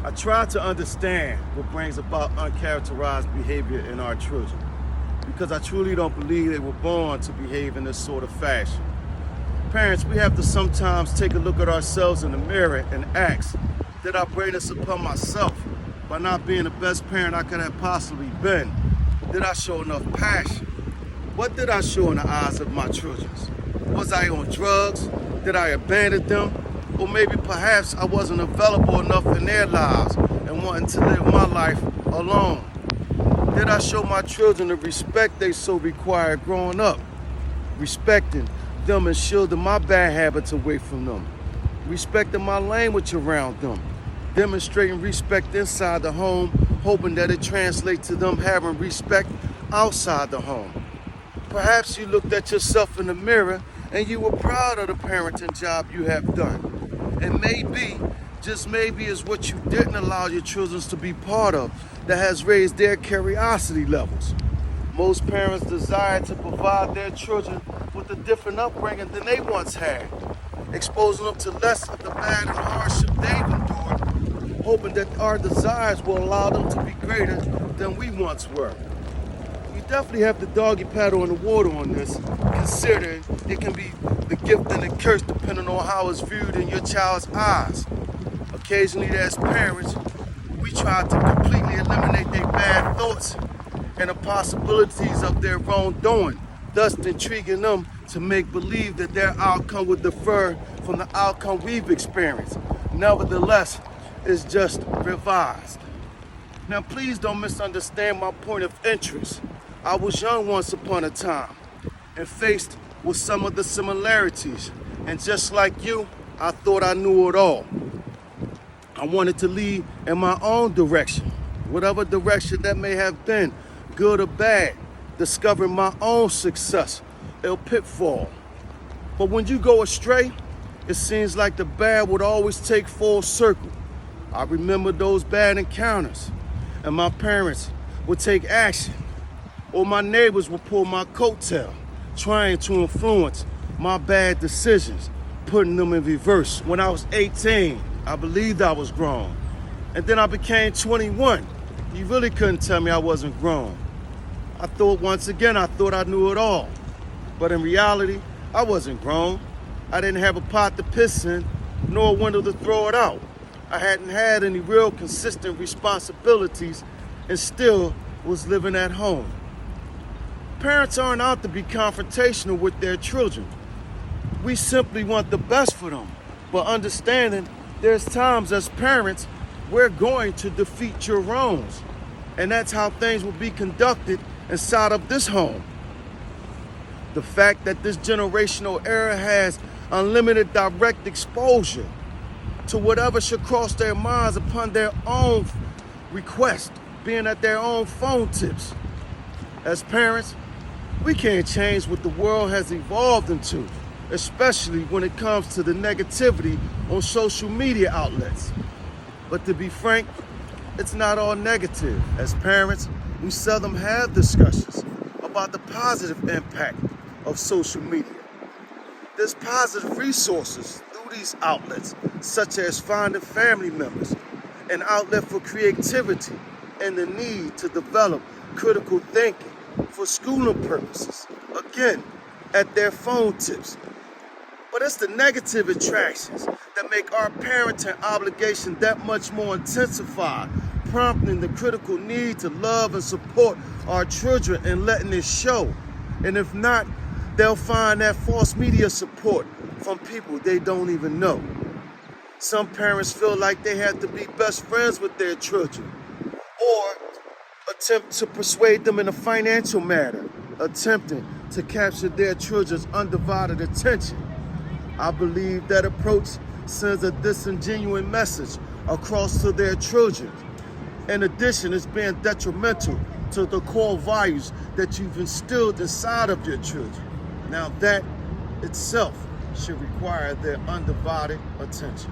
I try to understand what brings about uncharacterized behavior in our children, because I truly don't believe they were born to behave in this sort of fashion. Parents, we have to sometimes take a look at ourselves in the mirror and ask, did I bring this upon myself by not being the best parent I could have possibly been? Did I show enough passion? What did I show in the eyes of my children? Was I on drugs? Did I abandon them? Or maybe perhaps I wasn't available enough in their lives and wanting to live my life alone. Did I show my children the respect they so required growing up? Respecting them and shielding my bad habits away from them. Respecting my language around them. Demonstrating respect inside the home, hoping that it translates to them having respect outside the home. Perhaps you looked at yourself in the mirror and you were proud of the parenting job you have done. And maybe, just maybe, is what you didn't allow your children to be part of that has raised their curiosity levels. Most parents desire to provide their children with a different upbringing than they once had, exposing them to less of the bad and hardship they've endured, hoping that our desires will allow them to be greater than we once were. We definitely have the doggy paddle in the water on this, considering it can be the gift and the curse depending on how it's viewed in your child's eyes. Occasionally, as parents, we try to completely eliminate their bad thoughts and the possibilities of their wrongdoing, thus intriguing them to make believe that their outcome would differ from the outcome we've experienced. Nevertheless, it's just revised. Now, please don't misunderstand my point of interest. I was young once upon a time and faced with some of the similarities. And just like you, I thought I knew it all. I wanted to lead in my own direction, whatever direction that may have been, good or bad, discovering my own success, a pitfall. But when you go astray, it seems like the bad would always take full circle. I remember those bad encounters, and my parents would take action, or my neighbors would pull my coattail, trying to influence my bad decisions, putting them in reverse. When I was 18, I believed I was grown. And then I became 21. You really couldn't tell me I wasn't grown. I thought I knew it all. But in reality, I wasn't grown. I didn't have a pot to piss in, nor a window to throw it out. I hadn't had any real consistent responsibilities and still was living at home. Parents aren't out to be confrontational with their children. We simply want the best for them, but understanding there's times as parents we're going to defeat your wrongs, and that's how things will be conducted inside of this home. The fact that this generational era has unlimited direct exposure to whatever should cross their minds upon their own request, being at their own phone tips. As parents, we can't change what the world has evolved into, especially when it comes to the negativity on social media outlets. But to be frank, it's not all negative. As parents, we seldom have discussions about the positive impact of social media. There's positive resources through these outlets, such as finding family members, an outlet for creativity, and the need to develop critical thinking for schooling purposes, again, at their phone tips. But it's the negative attractions that make our parenting obligation that much more intensified, prompting the critical need to love and support our children and letting it show. And if not, they'll find that false media support from people they don't even know. Some parents feel like they have to be best friends with their children, or attempt to persuade them in a financial matter, attempting to capture their children's undivided attention. I believe that approach sends a disingenuous message across to their children. In addition, it's being detrimental to the core values that you've instilled inside of your children. Now that itself should require their undivided attention.